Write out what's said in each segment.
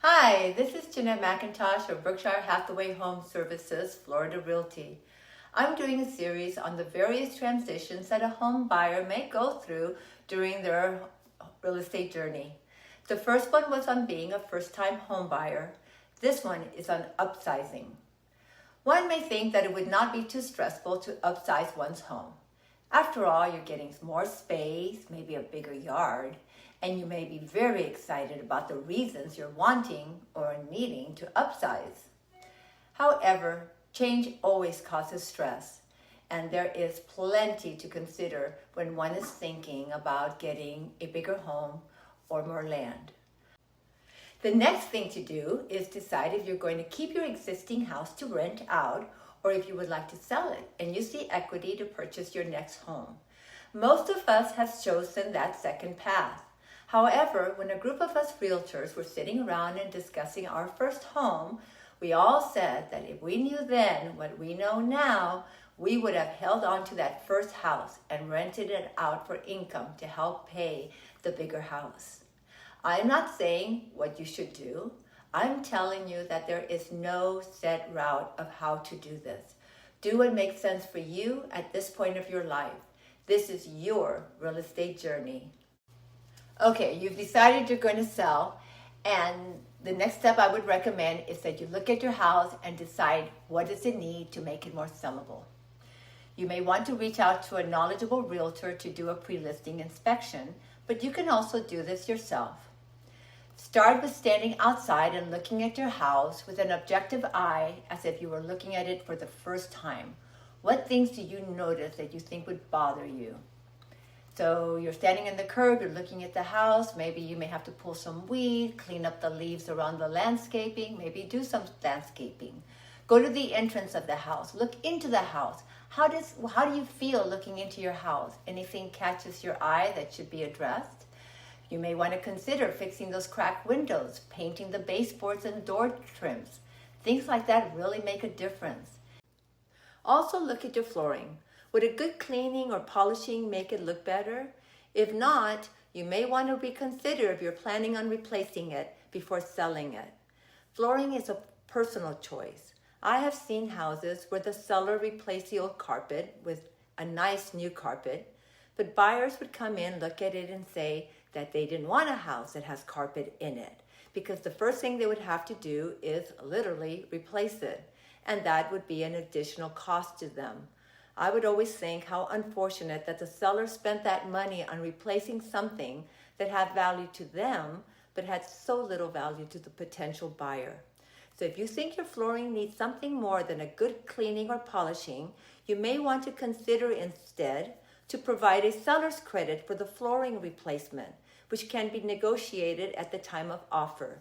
Hi, this is Jeanette McIntosh of Berkshire Hathaway Home Services, Florida Realty. I'm doing a series on the various transitions that a home buyer may go through during their real estate journey. The first one was on being a first-time home buyer. This one is on upsizing. One may think that it would not be too stressful to upsize one's home. After all, you're getting more space, maybe a bigger yard, and you may be very excited about the reasons you're wanting or needing to upsize. However, change always causes stress, and there is plenty to consider when one is thinking about getting a bigger home or more land. The next thing to do is decide if you're going to keep your existing house to rent out or if you would like to sell it and use the equity to purchase your next home. Most of us have chosen that second path. However, when a group of us realtors were sitting around and discussing our first home, we all said that if we knew then what we know now, we would have held on to that first house and rented it out for income to help pay the bigger house. I'm not saying what you should do. I'm telling you that there is no set route of how to do this. Do what makes sense for you at this point of your life. This is your real estate journey. Okay, you've decided you're going to sell, and the next step I would recommend is that you look at your house and decide what does it need to make it more sellable. You may want to reach out to a knowledgeable realtor to do a pre-listing inspection, but you can also do this yourself. Start with standing outside and looking at your house with an objective eye as if you were looking at it for the first time. What things do you notice that you think would bother you? So you're standing in the curb, you're looking at the house, maybe you may have to pull some weed, clean up the leaves around the landscaping, maybe do some landscaping. Go to the entrance of the house, look into the house. How do you feel looking into your house? Anything catches your eye that should be addressed? You may want to consider fixing those cracked windows, painting the baseboards and door trims. Things like that really make a difference. Also look at your flooring. Would a good cleaning or polishing make it look better? If not, you may want to reconsider if you're planning on replacing it before selling it. Flooring is a personal choice. I have seen houses where the seller replaced the old carpet with a nice new carpet, but buyers would come in, look at it, and say that they didn't want a house that has carpet in it, because the first thing they would have to do is literally replace it, and that would be an additional cost to them. I would always think how unfortunate that the seller spent that money on replacing something that had value to them, but had so little value to the potential buyer. So if you think your flooring needs something more than a good cleaning or polishing, you may want to consider instead to provide a seller's credit for the flooring replacement, which can be negotiated at the time of offer.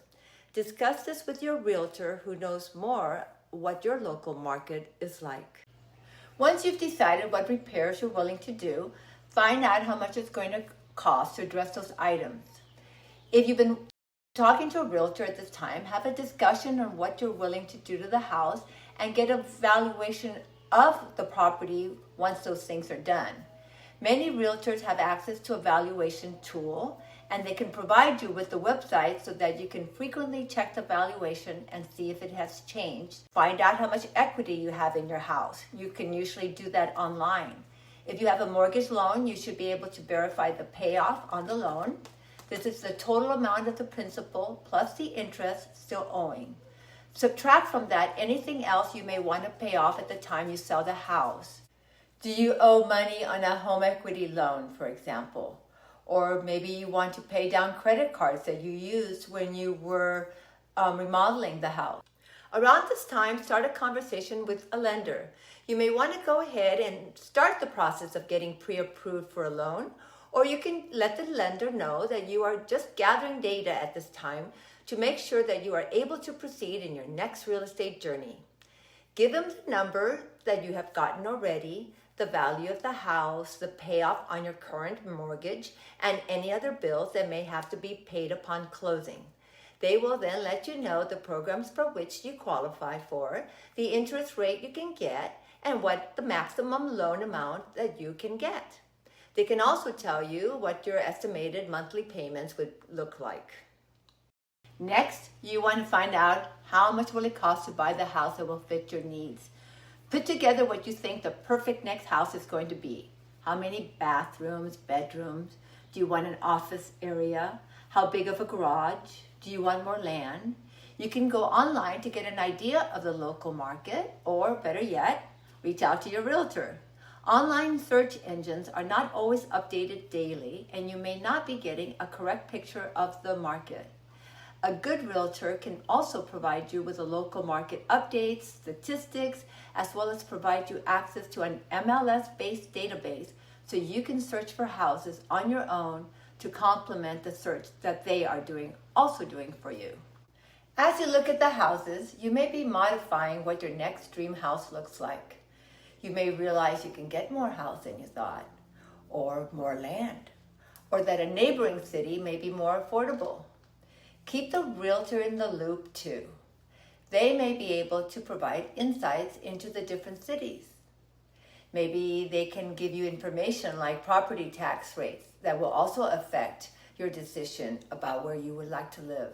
Discuss this with your realtor who knows more what your local market is like. Once you've decided what repairs you're willing to do, find out how much it's going to cost to address those items. If you've been talking to a realtor at this time, have a discussion on what you're willing to do to the house and get a valuation of the property once those things are done. Many realtors have access to a valuation tool, and they can provide you with the website so that you can frequently check the valuation and see if it has changed. Find out how much equity you have in your house. You can usually do that online. If you have a mortgage loan, you should be able to verify the payoff on the loan. This is the total amount of the principal plus the interest still owing. Subtract from that anything else you may want to pay off at the time you sell the house. Do you owe money on a home equity loan, for example? Or maybe you want to pay down credit cards that you used when you were remodeling the house. Around this time, start a conversation with a lender. You may want to go ahead and start the process of getting pre-approved for a loan, or you can let the lender know that you are just gathering data at this time to make sure that you are able to proceed in your next real estate journey. Give them the number that you have gotten already, the value of the house, the payoff on your current mortgage, and any other bills that may have to be paid upon closing. They will then let you know the programs for which you qualify for, the interest rate you can get, and what the maximum loan amount that you can get. They can also tell you what your estimated monthly payments would look like. Next, you want to find out how much will it cost to buy the house that will fit your needs. Put together what you think the perfect next house is going to be. How many bathrooms, bedrooms? Do you want an office area? How big of a garage? Do you want more land? You can go online to get an idea of the local market, or better yet, reach out to your realtor. Online search engines are not always updated daily, and you may not be getting a correct picture of the market. A good realtor can also provide you with a local market updates, statistics, as well as provide you access to an MLS-based database so you can search for houses on your own to complement the search that they are also doing for you. As you look at the houses, you may be modifying what your next dream house looks like. You may realize you can get more house than you thought, or more land, or that a neighboring city may be more affordable. Keep the realtor in the loop too. They may be able to provide insights into the different cities. Maybe they can give you information like property tax rates that will also affect your decision about where you would like to live.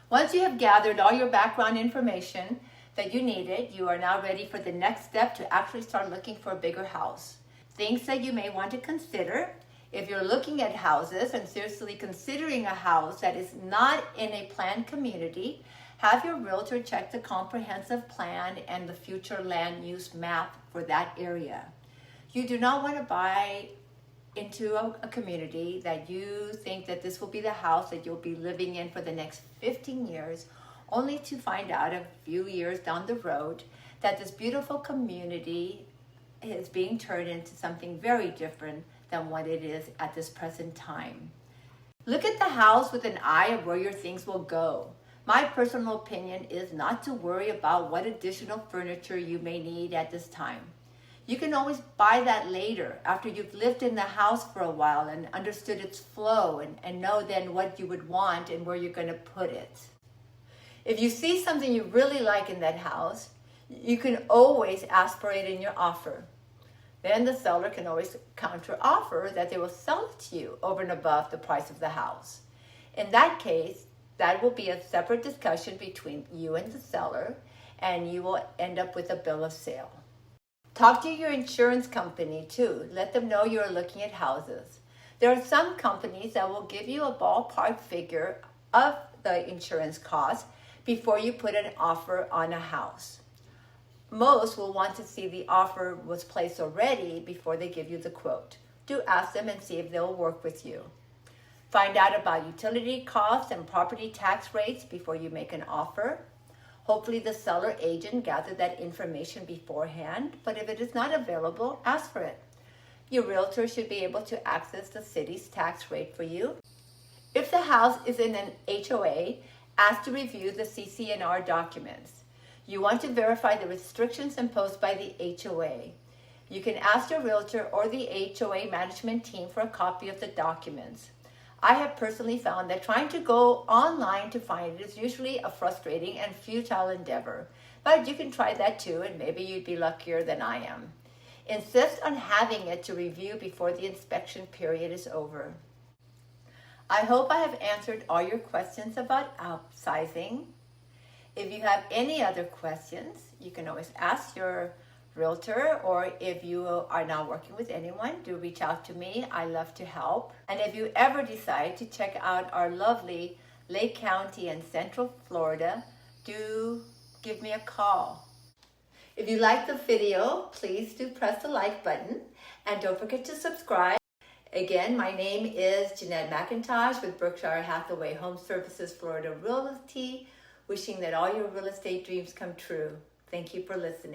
Once you have gathered all your background information that you needed, you are now ready for the next step to actually start looking for a bigger house. Things that you may want to consider: if you're looking at houses and seriously considering a house that is not in a planned community, have your realtor check the comprehensive plan and the future land use map for that area. You do not want to buy into a community that you think that this will be the house that you'll be living in for the next 15 years, only to find out a few years down the road that this beautiful community is being turned into something very different than what it is at this present time. Look at the house with an eye of where your things will go. My personal opinion is not to worry about what additional furniture you may need at this time. You can always buy that later, after you've lived in the house for a while and understood its flow and know then what you would want and where you're going to put it. If you see something you really like in that house, you can always ask for it in your offer. Then the seller can always counter offer that they will sell it to you over and above the price of the house. In that case, that will be a separate discussion between you and the seller, and you will end up with a bill of sale. Talk to your insurance company too. Let them know you're looking at houses. There are some companies that will give you a ballpark figure of the insurance cost before you put an offer on a house. Most will want to see the offer was placed already before they give you the quote. Do ask them and see if they'll work with you. Find out about utility costs and property tax rates before you make an offer. Hopefully the seller agent gathered that information beforehand, but if it is not available, ask for it. Your realtor should be able to access the city's tax rate for you. If the house is in an HOA, ask to review the CC&R documents. You want to verify the restrictions imposed by the HOA. You can ask your realtor or the HOA management team for a copy of the documents. I have personally found that trying to go online to find it is usually a frustrating and futile endeavor, but you can try that too, and maybe you'd be luckier than I am. Insist on having it to review before the inspection period is over. I hope I have answered all your questions about upsizing. If you have any other questions, you can always ask your realtor, or if you are not working with anyone, do reach out to me. I love to help. And if you ever decide to check out our lovely Lake County and Central Florida, do give me a call. If you like the video, please do press the like button and don't forget to subscribe. Again, my name is Jeanette McIntosh with Berkshire Hathaway Home Services Florida Realty, wishing that all your real estate dreams come true. Thank you for listening.